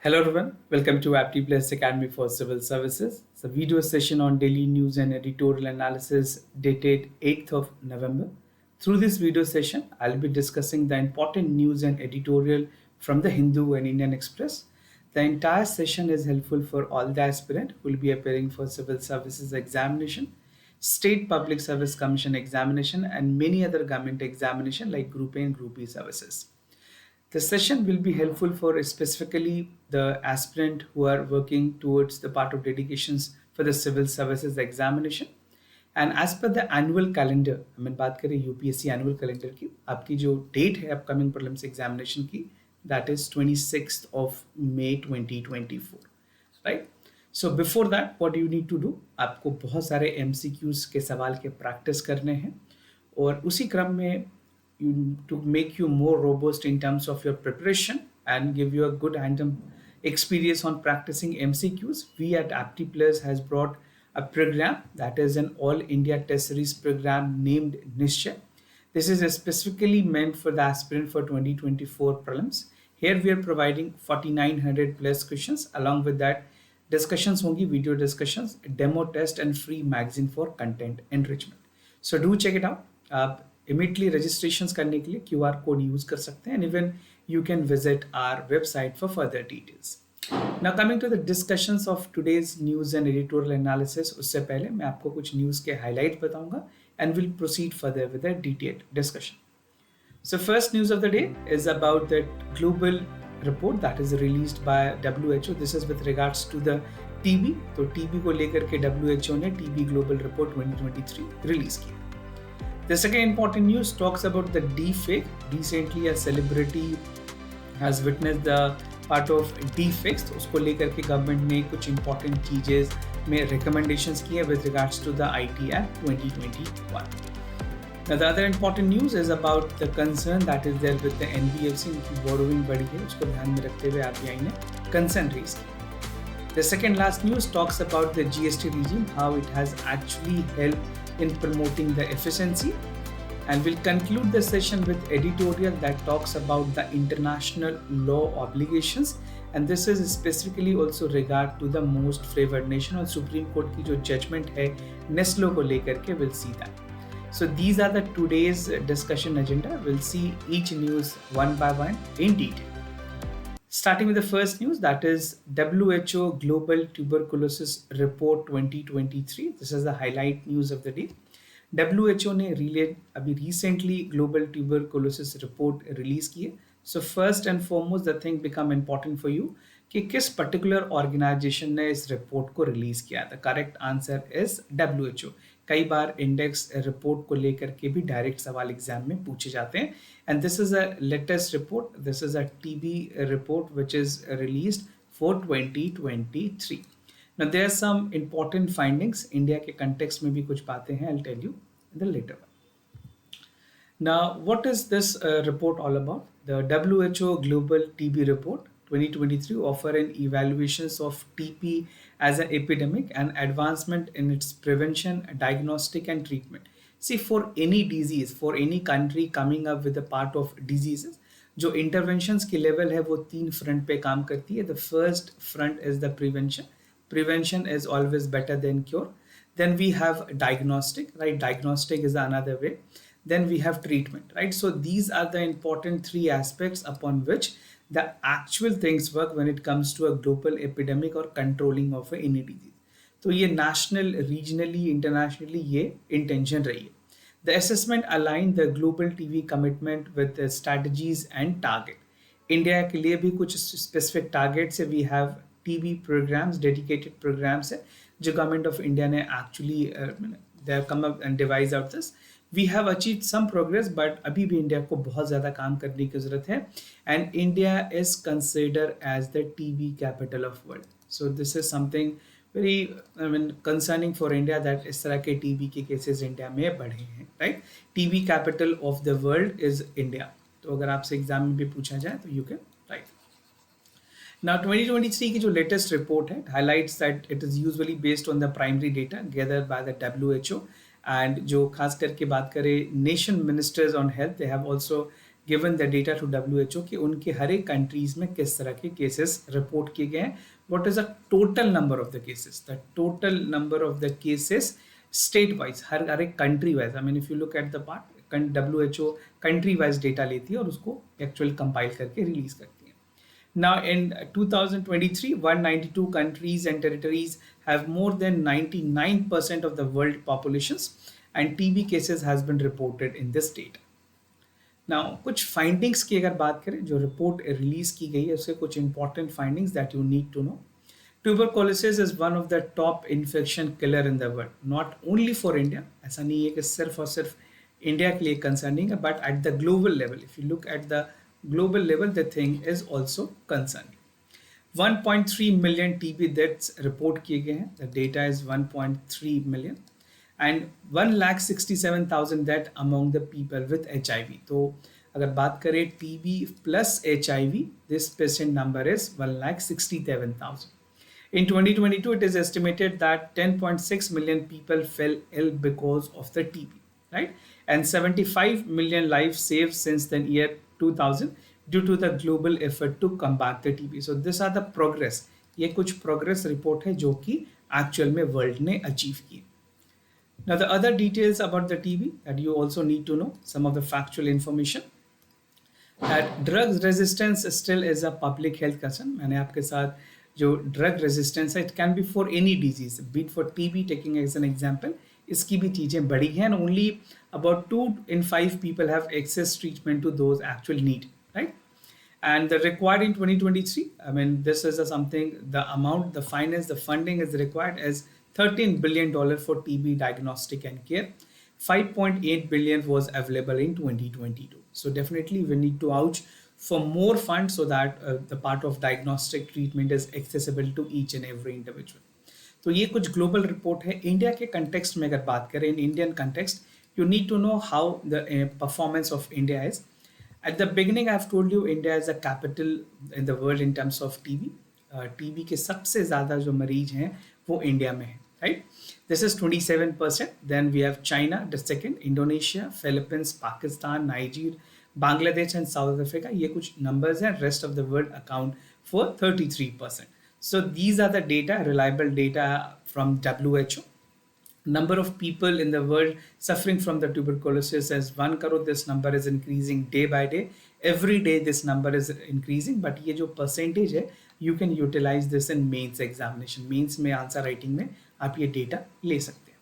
Hello everyone, welcome to Apti Plus Academy for Civil Services. It's a video session on daily news and editorial analysis dated 8th of November. Through this video session, I'll be discussing the important news and editorial from the Hindu and Indian Express. The entire session is helpful for all the aspirant who will be appearing for Civil Services examination, State Public Service Commission examination, and many other government examination like Group A and Group B services. The session will be helpful for specifically the aspirant who are working towards the part of dedications for the civil services examination. And as per the annual calendar, I mean बात करें UPSC annual calendar की, आपकी जो date है upcoming prelims examination की, that is 26th of May 2024, right? So before that, what do you need to do? आपको बहुत सारे MCQs के सवाल के practice करने हैं और उसी क्रम में to make you more robust in terms of your preparation and give you a good hands-on experience on practicing MCQs, we at Apti Plus has brought a program that is an all India test series program named Nishchay. This is specifically meant for the aspirant for 2024 prelims. Here we are providing 4900 plus questions. Along with that, discussions hongi, video discussions, demo test and free magazine for content enrichment. So do check it out. Immediately registrations करने के लिए QR code use कर सकते हैं and even you can visit our website for further details. Now coming to the discussions of today's news and editorial analysis, उससे पहले मैं आपको कुछ news के highlights बताऊंगा and we'll proceed further with a detailed discussion. So first news of the day is about the global report that is released by WHO. This is with regards to the TB. तो TB को लेकर के WHO ने TB Global Report 2023 release किया. The second important news talks about the deepfake. Recently, a celebrity has witnessed the part of deepfakes. तो उसको लेकर के गवर्नमेंट ने कुछ important चीजें में recommendations किए with regards to the IT Act 2021. Now, the other important news is about the concern that is there with the NBFC की borrowing बढ़ी है, उसको ध्यान में रखते हुए RBI ने concern raise किया. The second last news talks about the GST regime, how it has actually helped in promoting the efficiency, and we'll conclude the session with editorial that talks about the international law obligations, and this is specifically also regard to the most favored nation और Supreme Court की जो judgment है नेस्लो को लेकर के. We'll see that. So these are the today's discussion agenda. We'll see each news one by one in detail. Starting with the first news, that is WHO Global Tuberculosis Report 2023. This is the highlight news of the day. WHO ने अभी recently Global Tuberculosis Report release की है. So first and foremost, the thing become important for you कि किस particular organization ने इस report को release किया. The correct answer is WHO. कई बार इंडेक्स रिपोर्ट को लेकर के भी डायरेक्ट सवाल एग्जाम में पूछे जाते हैं and this is a latest report. This is a TB report which is released for 2023. Now there are some important findings India के कंटेक्स्ट में भी कुछ बातें हैं. I will tell you in the later. Now what is this report all about? The WHO Global TB Report 2023 offer an evaluations of TB as an epidemic and advancement in its prevention, diagnostic and treatment. See, for any disease, for any country coming up with a part of diseases, जो interventions की level है वो तीन front पे काम करती है. The first front is the prevention. Prevention is always better than cure. Then we have diagnostic, right? Diagnostic is another way. Then we have treatment, right? So these are the important three aspects upon which the actual things work when it comes to a global epidemic or controlling of any disease. तो ये national, regionally, internationally ये intention रही है. The assessment align the global TB commitment with the strategies and target. India के लिए भी कुछ specific targets है. We have TB programs, dedicated programs है जो government of India ने actually they have come up and devised out this. We have achieved some progress, but अभी भी इंडिया को बहुत ज़्यादा काम करने की ज़रूरत है. And India is considered as the TB capital of world. So this is something very concerning for India that इस तरह के TB के cases इंडिया में बढ़े हैं, right? TB capital of the world is India. तो अगर आपसे एग्जाम में भी पूछा जाए तो you can write. Now 2023 की जो latest report है highlights that it is usually based on the primary data gathered by the WHO. And जो खास करके बात करें nation ministers on health, they have also given the data to WHO कि उनके हर एक कंट्रीज में किस तरह के केसेस रिपोर्ट किए गए हैं, what is the total number of the cases, the total number of the cases state wise, हर एक country wise. I mean if you look at the part, WHO country wise data लेती है और उसको actual compile करके release करती है. Now in 2023, 192 countries and territories have more than 99% of the world populations and TB cases has been reported in this state. Now कुछ findings की अगर बात करें जो रिपोर्ट रिलीज की गई है उससे कुछ important findings that you need to know. Tuberculosis is one of the top infection killer in the world, not only for India. ऐसा नहीं है कि सिर्फ और सिर्फ इंडिया के लिए कंसर्निंग है, but at the global level, if you look at the global level, the thing is also concerning. 1.3 million TB deaths report किए गए हैं. The data is 1.3 million and 1,67,000 death among the people with HIV. तो अगर बात करें TB plus HIV, this patient number is 1,67,000. In 2022, it is estimated that 10.6 million people fell ill because of the TB, right? And 75 million lives saved since the year 2000 due to the global effort to combat the TB. So these are the progress. ये कुछ progress report है जो कि actual में world ने achieve की. Now the other details about the TB that you also need to know, some of the factual information. That drugs resistance still is a public health concern. मैंने आपके साथ जो drug resistance है, it can be for any disease, be it for TB, taking as an example, इसकी भी चीज़ें बढ़ी हैं and only about 2 in 5 people have access treatment to those actual need, right? And the required in 2023, I mean, this is something, the amount, the finance, the funding is required as $13 billion for TB diagnostic and care. 5.8 billion was available in 2022. So definitely we need to ouch for more funds so that the part of diagnostic treatment is accessible to each and every individual. तो ये कुछ global report है. India के context में अगर बात करें, in Indian context, you need to know how the performance of India is. At the beginning, I've told you India is a capital in the world in terms of TB. TB के सबसे ज़्यादा जो मरीज हैं वो India में है, right? This is 27%. Then we have China, the second, Indonesia, Philippines, Pakistan, Nigeria, Bangladesh and South Africa. ये कुछ numbers हैं. Rest of the world account for 33%. So these are the data, reliable data from WHO. Number of people in the world suffering from the tuberculosis as 1 crore. This number is increasing day by day. Every day this number is increasing. But ये जो percentage है, you can utilize this in mains examination. Mains में answer writing में आप ये data ले सकते हैं.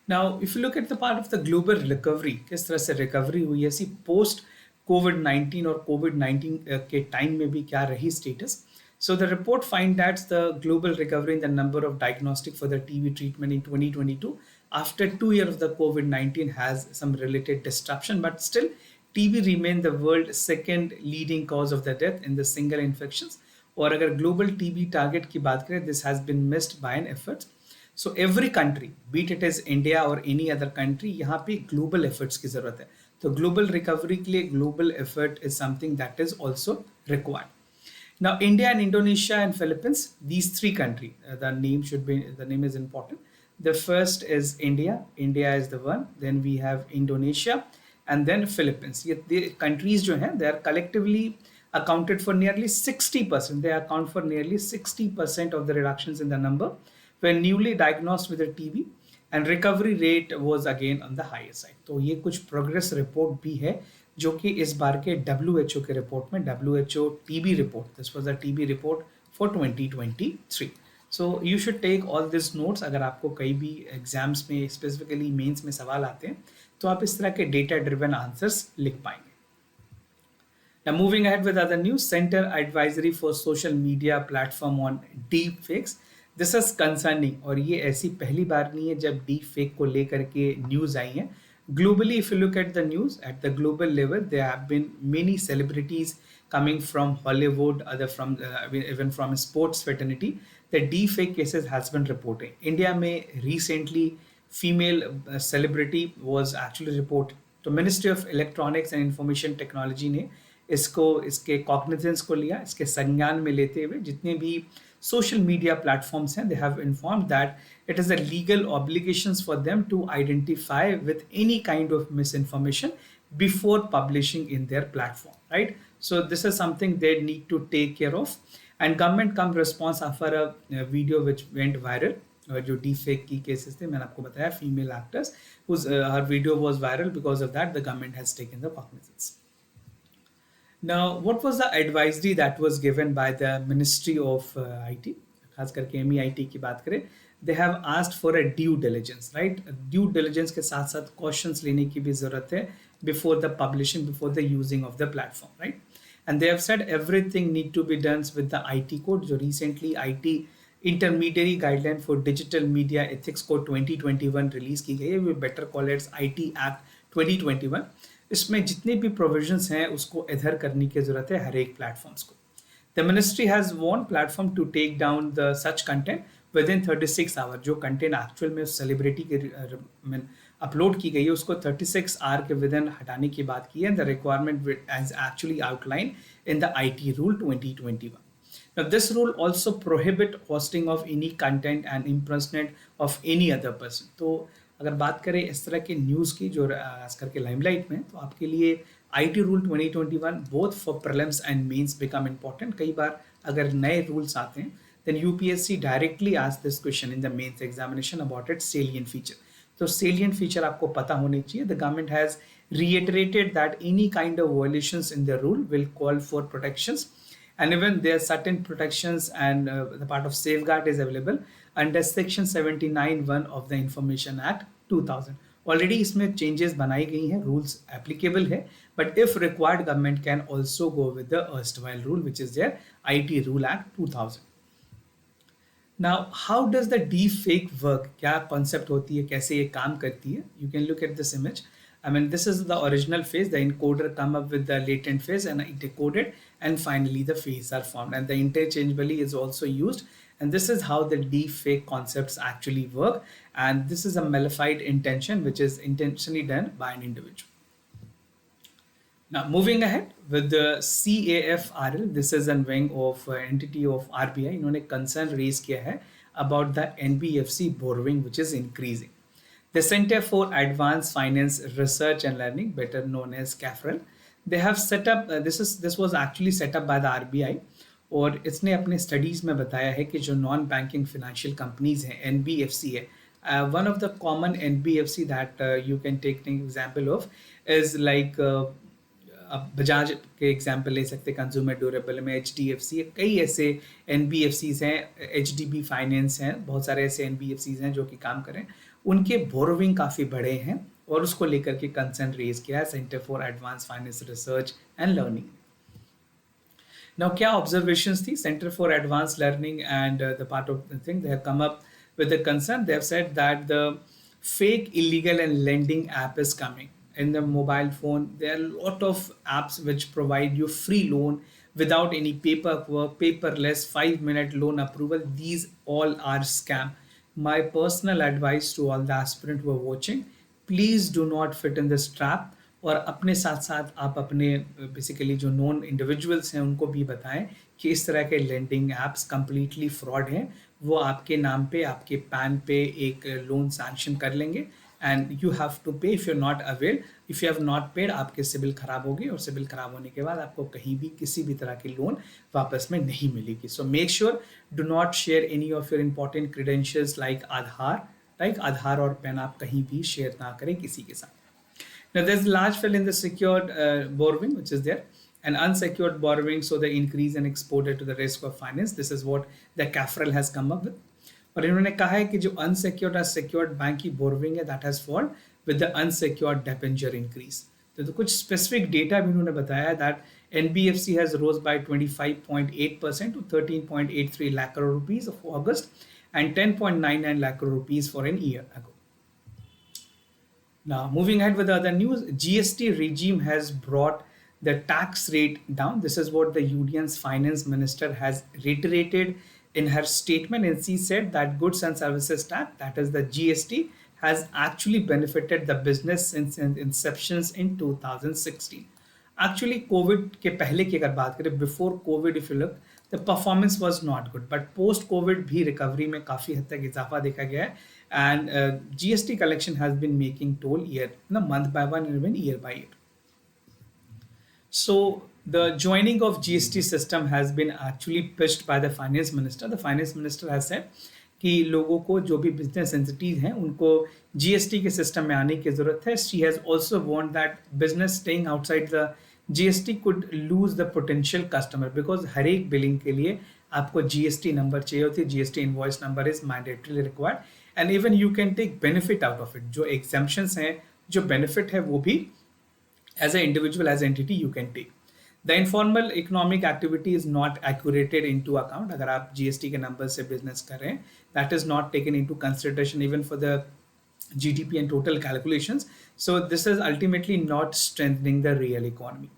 Now, if you look at the part of the global recovery, किस तरह से recovery हुई है, सी post COVID-19 और COVID-19 के time में भी क्या रही status. So the report finds that the global recovery in the number of diagnostic for the TB treatment in 2022 after 2 years of the COVID-19 has some related disruption, but still TB remains the world's second leading cause of the death in the single infections. और अगर global TB target की बात करें, this has been missed by an effort. So every country, be it is India or any other country, यहाँ पे global efforts की जरूरत है. तो global recovery के लिए global effort is something that is also required. Now, India and Indonesia and Philippines, these three countries, the name is important. The first is India. India is the one. Then we have Indonesia and then Philippines. Yet the countries जो हैं, they are collectively accounted for nearly 60%. They account for nearly 60% of the reductions in the number when newly diagnosed with a TB and recovery rate was again on the higher side. तो ये कुछ progress report भी है जो कि इस बार के WHO के रिपोर्ट में, WHO TB रिपोर्ट, this was the TB report for 2023. So you should take all this notes. अगर आपको कई भी एग्जाम्स में, स्पेसिफिकली मेंस में सवाल आते हैं तो आप इस तरह के डेटा ड्रिवन आंसर्स लिख पाएंगे. Now moving ahead with other news, Center Advisory for Social Media Platform on Deep Fakes. This is concerning और ये ऐसी पहली बार नहीं है जब डीप फेक को लेकर के न्यूज़ आई है. Globally, if you look at the news, at the global level, there have been many celebrities coming from Hollywood, even from sports fraternity. The deepfake cases has been reported. India में recently female celebrity was actually reported. तो Ministry of Electronics and Information Technology ने इसके cognizance को लिया, इसके संज्ञान में लेते हुए जितने भी social media platforms हैं, they have informed that it is a legal obligations for them to identify with any kind of misinformation before publishing in their platform, right? So this is something they need to take care of. And government come response after a video which went viral, जो deepfake की cases थे, मैंने आपको बताया female actors whose her video was viral. Because of that, the government has taken the cognizance. Now, what was the advisory that was given by the Ministry of IT? खास करके MEIT की बात करें, they have asked for a due diligence, right? Due diligence के साथ साथ cautions लेने की भी जरूरत है before the publishing, before the using of the platform, right? And they have said everything need to be done with the IT code, जो recently IT intermediary guideline for digital media ethics code 2021 release की गई है. We better call it IT Act 2021. इसमें जितने भी provisions हैं उसको adhere करने की जरूरत है हर एक प्लेटफॉर्म्स को. The ministry has warned platform to take down the such content within 36 hour. जो कंटेंट एक्चुअल में सेलिब्रिटी के अपलोड की गई है उसको 36 आवर के विद इन हटाने की बात की है. The requirement as actually outline in the IT rule 2021. Now, this rule also prohibit hosting of any content and impersonate of any other person. तो अगर बात करें इस तरह के न्यूज़ की जो खास करके लाइमलाइट में, तो आपके लिए IT rule 2021 both for prelims and mains become important. कई बार अगर नए रूल्स आते हैं then UPSC directly ask this question in the mains examination about its salient feature. तो salient feature आपको पता होनी चाहिए. The government has reiterated that any kind of violations in the rule will call for protections, and even there are certain protections and the part of safeguard is available under section 79(1) of the Information Act 2000. Already इसमें changes बनाई गई हैं, rules applicable है, but if required government can also go with the erstwhile rule which is their IT Rule Act 2000. Now, how does the deep fake work? क्या concept होती है, कैसे ये काम करती है? You can look at this image. I mean, this is the original phase. The encoder come up with the latent phase and it decoded, and finally the phase are formed. And the interchangeably is also used. And this is how the deep fake concepts actually work. And this is a malified intention which is intentionally done by an individual. Now, moving ahead with the CAFRL, this is a wing of entity of RBI. इन्होंने concern raise किया है about the NBFC borrowing which is increasing. The Center for Advanced Finance Research and Learning, better known as CAFRL, they have set up. This was actually set up by the RBI, और इसने अपने studies में बताया है कि जो non banking financial companies हैं NBFC है. One of the common NBFC that you can take an example of is like आप बजाज के एग्जाम्पल ले सकते हैं, कंज्यूमर ड्यूरेबल में HDFC है. कई ऐसे NBFCs हैं, HDB फाइनेंस हैं, बहुत सारे ऐसे NBFCs हैं जो कि काम करें. उनके बोरोविंग काफ़ी बड़े हैं और उसको लेकर के कंसर्न रेज किया है centre for advance finance research and learning. Now क्या ऑब्जर्वेशंस थी? Centre for advance learning and the part of the thing they have come up with the concern. They have said that the fake illegal and lending app is coming in the mobile phone. There are a lot of apps which provide you free loan without any paperwork, paperless 5-minute loan approval. These all are scam. My personal advice to all the aspirant who are watching, please do not fit in this trap. और अपने साथ साथ आप अपने basically जो non individuals हैं उनको भी बताएं कि इस तरह के लेंडिंग एप्स कंप्लीटली फ्रॉड हैं. वो आपके नाम पे, आपके पैन पे एक लोन सैंक्शन कर लेंगे एंड यू हैव टू पे if you not avail. If you have not paid, आपके सिबिल खराब होगी और सिबिल खराब होने के बाद आपको कहीं भी किसी भी तरह की लोन वापस में नहीं मिलेगी. So make sure do not share any of your important credentials like Aadhaar और पैन आप कहीं भी शेयर ना करें किसी के साथ. Now, there's a large fill in the secured borrowing, which is there, and unsecured borrowing, so the increase and exposure to the risk of finance. This is what the CAFRL has come up with. और इन्होंने कहा है कि जो unsecured और secured bank की borrowing है, that has fallen with the unsecured debenture increase. तो कुछ specific data भी इन्होंने बताया है that NBFC has rose by 25.8% to 13.83 lakh crore rupees of August and 10.99 lakh crore rupees for an year ago. Now, moving ahead with the other news, GST regime has brought the tax rate down. This is what the Union's finance minister has reiterated in her statement, and she said that goods and services tax, that is the GST, has actually benefited the business since inceptions in 2016. Actually, COVID के पहले की अगर बात करें, before COVID, if you look, the performance was not good, but post COVID भी recovery में काफ़ी हद तक इजाफा देखा गया है, and GST collection has been making toll month by month and even year by year. So the joining of GST system has been actually pitched by the finance minister. The finance minister has said कि लोगों को जो भी business entities हैं उनको GST के system में आने की जरूरत है. She has also want that business staying outside the GST could lose the potential customer because हर एक बिलिंग के लिए आपको जीएसटी नंबर चाहिए होती है. GST invoice number is mandatory required and even you can take benefit out of it. जो exemptions हैं, जो बेनिफिट है, वो भी as an individual, as an entity you can take. The informal economic activity is not accurated into account. अगर आप GST के number से बिजनेस कर रहे हैं, that is not taken into consideration even for the GDP and total calculations. So this is ultimately not strengthening the real economy.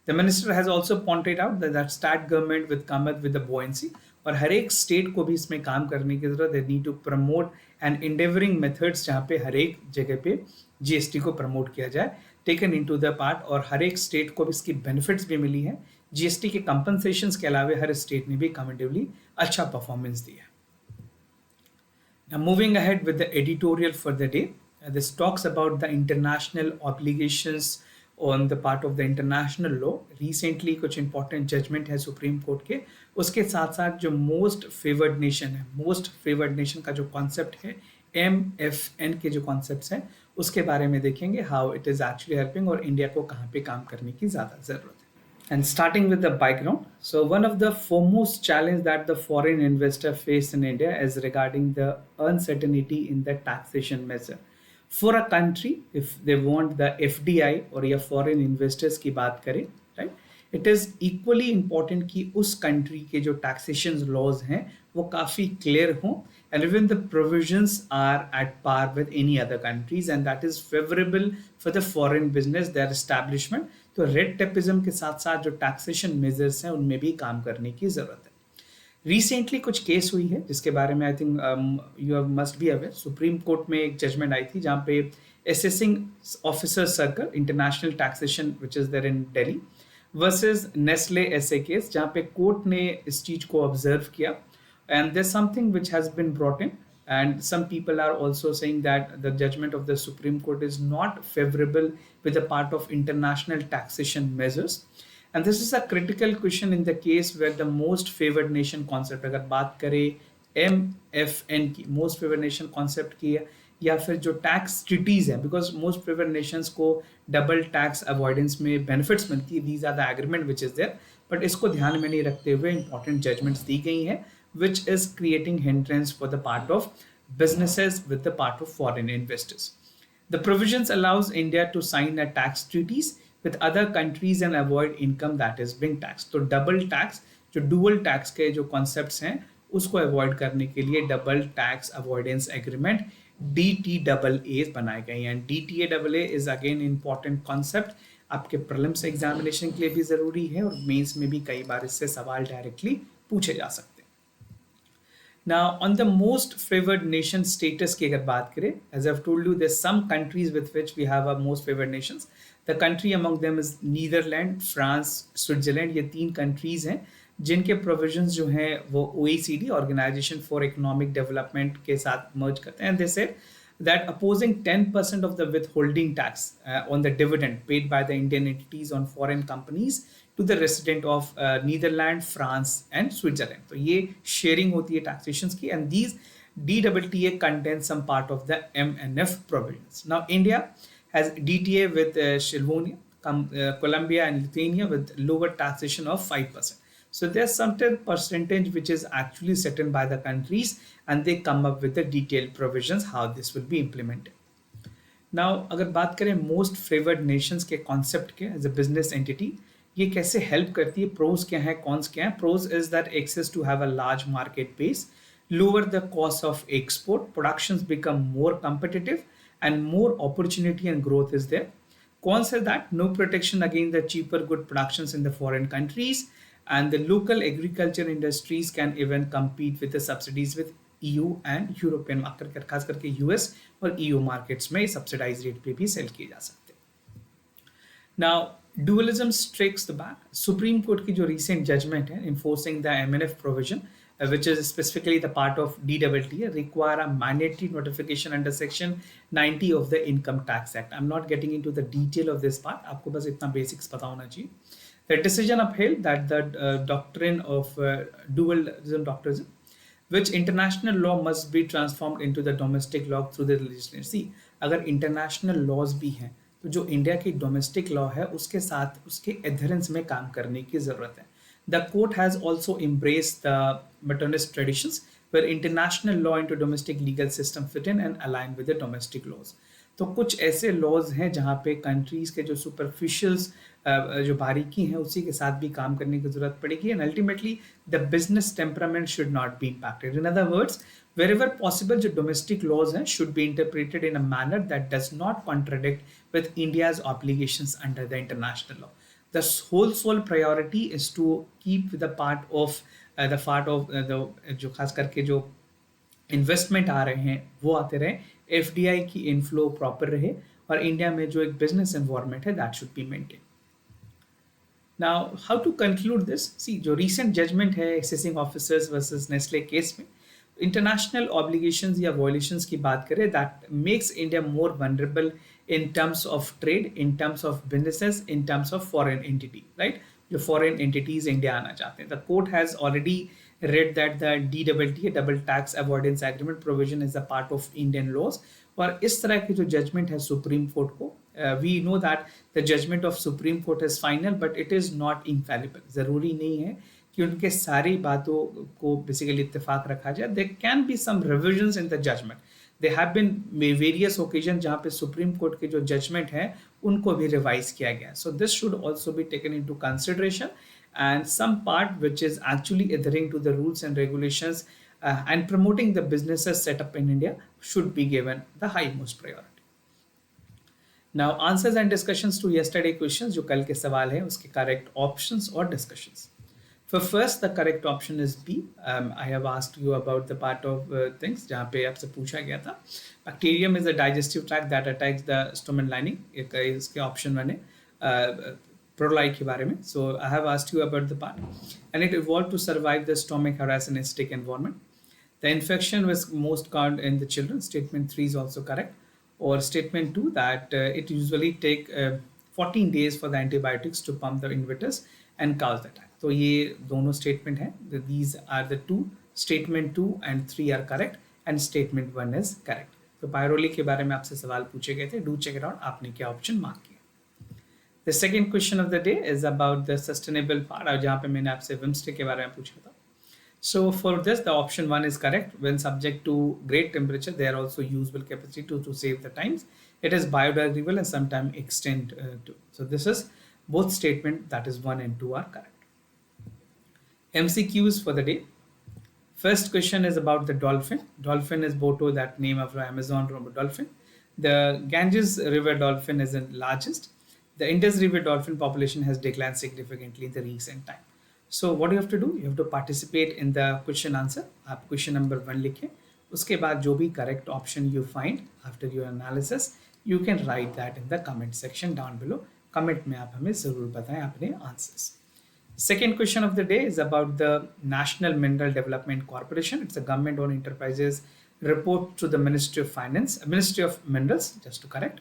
The minister has also pointed out that state government will come up with the buoyancy और हर एक state को भी इसमें काम करने की जरूरत है. Need to promote and endeavouring methods जहाँ पे हर एक जगह पे जीएसटी को प्रमोट किया जाए, टेकन इनटू द पार्ट, और हर एक स्टेट को भी इसकी बेनिफिट्स भी मिली है. जीएसटी के कंपनसेशंस के अलावा हर स्टेट ने भी कमेंटिवली अच्छा परफॉर्मेंस दिया है. Now moving ahead with the editorial for the day, this talks about the international obligations on the part of the international law. Recently कुछ important judgment है सुप्रीम कोर्ट के, उसके साथ साथ जो मोस्ट फेवर्ड नेशन है, मोस्ट फेवर्ड नेशन का जो कॉन्सेप्ट है, MFN के जो कॉन्सेप्ट्स हैं, उसके बारे में देखेंगे how it is actually helping और इंडिया को कहाँ पे काम करने की ज़्यादा ज़रूरत है. And starting with the background, so one of the foremost challenge that the foreign investor face in India is regarding the uncertainty in the taxation measure. For a country, if they want the FDI or या foreign investors की बात करें, right, it is equally important कि उस country के जो taxation laws हैं वो काफ़ी clear हों and even the provisions are at par with any other countries and that is favorable for the foreign business, their establishment. तो रेड टेपिज्म के साथ साथ जो टैक्सेशन मेजर्स हैं उनमें भी काम करने की जरूरत है. रिसेंटली कुछ केस हुई है जिसके बारे में I think you must be aware. Supreme Court में एक जजमेंट आई थी जहाँ पे assessing officer circle international taxation which is there in Delhi versus Nestle ऐसे केस जहाँ पे कोर्ट ने इस चीज को ऑब्जर्व किया and there's something which has been brought in and some people are also saying that the judgment of the Supreme Court is not favorable with the part of international taxation measures and this is a critical question in the case where the most favored nation concept, अगर बात करें MFN की most favored nation concept की या फिर जो tax treaties है, because most favoured nations को डबल टैक्स अवॉइडेंस में बेनिफिट्स मिलती है, these are the agreement which is there, but इसको ध्यान में नहीं रखते हुए इंपॉर्टेंट जजमेंट्स दी गई हैं which is creating hindrance for the part of businesses with the part of foreign investors. The provisions allows India to sign a tax treaties with other countries and avoid income that is being taxed. तो double tax, जो dual tax के जो concepts हैं उसको avoid करने के लिए double tax avoidance agreement DTAA बनाए गए हैं. DTAA is again important concept, आपके prelims examination के लिए भी ज़रूरी है और मेंस में भी कई बार इससे सवाल डायरेक्टली पूछे जा सकते हैं. Now, on the most favored nation status की अगर बात करें, as I've told you, there's some countries with which we have our most favored nations. The country among them is Netherlands, France, Switzerland. ये 3 countries हैं जिनके provisions जो हैं वो OECD, Organization for Economic Development के साथ merge करते हैं. And they said that opposing 10% of the withholding tax on the dividend paid by the Indian entities on foreign companies to the resident of Netherlands, France and Switzerland. तो ये sharing होती है taxations की and these DTAA contains some part of the MNF provisions. Now India has DTA with Slovenia, Colombia and Lithuania with lower taxation of 5%. So there's some percentage which is actually set in by the countries and they come up with the detailed provisions how this will be implemented. Now अगर बात करें most favored nations के concept के as a business entity, ये कैसे help करती है, pros क्या है, कॉन्स क्या है. Pros is that access to have a large market base, lower the cost of export, productions become more competitive and more opportunity and growth is there. Cons is that no protection against the cheaper good productions in the foreign countries and the local agriculture industries can even compete with the subsidies with EU and European market, खास करके US और EU markets में subsidise rate पे भी cell किए जा सकते हैं. Now dualism strikes the back. Supreme Court की जो recent judgment है enforcing the MNF provision which is specifically the part of DTTA require a mandatory notification under section 90 of the Income Tax Act. I'm not getting into the detail of this part, आपको बस इतना basics पता होना चाहिए. The decision upheld that the doctrine of dualism doctrine, which international law must be transformed into the domestic law through the legislation. See, अगर international laws भी हैं तो जो इंडिया की डोमेस्टिक लॉ है उसके साथ उसके एडहेरेंस में काम करने की जरूरत है. The court has also embraced the maternist traditions where international law into domestic legal system fit in and align with the domestic laws. तो कुछ ऐसे लॉज हैं जहाँ पे कंट्रीज के जो सुपरफिशियल्स जो बारीकी हैं उसी के साथ भी काम करने की जरूरत पड़ेगी and ultimately the business temperament should not be impacted. In other words, wherever possible जो domestic laws हैं should be interpreted in a manner that does not contradict with India's obligations under the international law. The whole sole priority is to keep the part of the जो खास करके जो investment आ रहे हैं वो आते रहे, एफडीआई की इनफ्लो प्रॉपर रहे और इंडिया में जो एक बिजनेस एनवायरनमेंट है that should be maintain. Now how to conclude this. See, जो रीसेंट जजमेंट है assessing officers versus Nestle case में इंटरनेशनल ऑब्लिगेशंस या वॉयलेशंस की बात करें that makes India more vulnerable in terms of trade, in terms of businesses, in terms of foreign entity, right? जो foreign entities India आना चाहते हैं. The court has already read that the DTT, double tax avoidance agreement provision is a part of Indian laws. और इस तरह की जो judgment है सुप्रीम कोर्ट को, we know that the judgment of Supreme Court is final, but it is not infallible. ज़रूरी नहीं है कि उनके सारी बातों को बेसिकली इत्तेफाक रखा जाए. There can be some revisions in the judgment. There have been various occasions जहाँ पे सुप्रीम कोर्ट के जो जजमेंट है उनको भी रिवाइज किया गया. So this should also be taken into consideration and some part which is actually adhering to the rules and regulations and promoting the businesses set up in India should be given the highmost priority. Now answers and discussions to yesterday questions जो कल के सवाल हैं उसके correct options और discussions. For first, the correct option is B. I have asked you about the part of things जहाँ पे आपसे पूछा गया था. Bacterium is a digestive tract that attacks the stomach lining. इसके option 1 है प्रोलाई के बारे में. So I have asked you about the part, and it evolved to survive the stomach harass and acidic environment. The infection was most common in the children. Statement 3 is also correct. Or statement 2 that it usually take 14 days for the antibiotics to pump the inverters and cause the attack. तो ये दोनों statement हैं. These are the two. Statement 2 and 3 are correct and statement 1 is correct. तो पायरोली के बारे में आपसे सवाल पूछे गए थे. Do check it out. आपने क्या ऑप्शन मार्क किया. The second question of the day is about the sustainable part, जहाँ पे मैंने आपसे विम्स्टे के बारे में पूछा था. So for this, the option 1 is correct. When subject to great temperature, they are also usable capacity to save the times. It is biodegradable and sometimes extend to. So this is both statement, that is 1 and 2 are correct. MCQs for the day. First question is about the dolphin. Dolphin is Boto, that name of the Amazon dolphin. The Ganges River dolphin is the largest. The Indus River dolphin population has declined significantly in the recent time. So what do you have to do? You have to participate in the question answer. आप question number 1 लिखें. उसके बाद जो भी correct option you find after your analysis, you can write that in the comment section down below. Comment में आप हमें ज़रूर बताएं अपने answers. Second question of the day is about the National Mineral Development Corporation. It's a government-owned enterprises report to the Ministry of Finance, Ministry of Minerals, just to correct.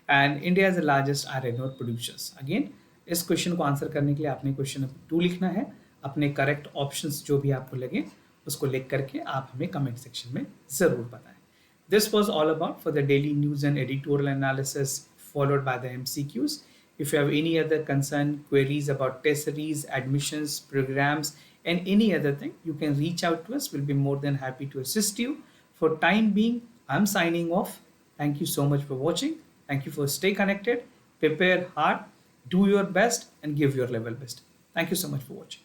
And India is the largest iron ore producers. Again, इस question को answer करने के लिए आपने question 2 लिखना है. अपने correct options जो भी आपको लगे उसको लिख करके आप हमें कमेंट सेक्शन में ज़रूर बताएं. This was all about for the daily news and editorial analysis followed by the MCQs. If you have any other concern, queries about test series, admissions, programs, and any other thing, you can reach out to us. We'll be more than happy to assist you. For time being, I'm signing off. Thank you so much for watching. Thank you for stay connected, prepare hard, do your best, and give your level best. Thank you so much for watching.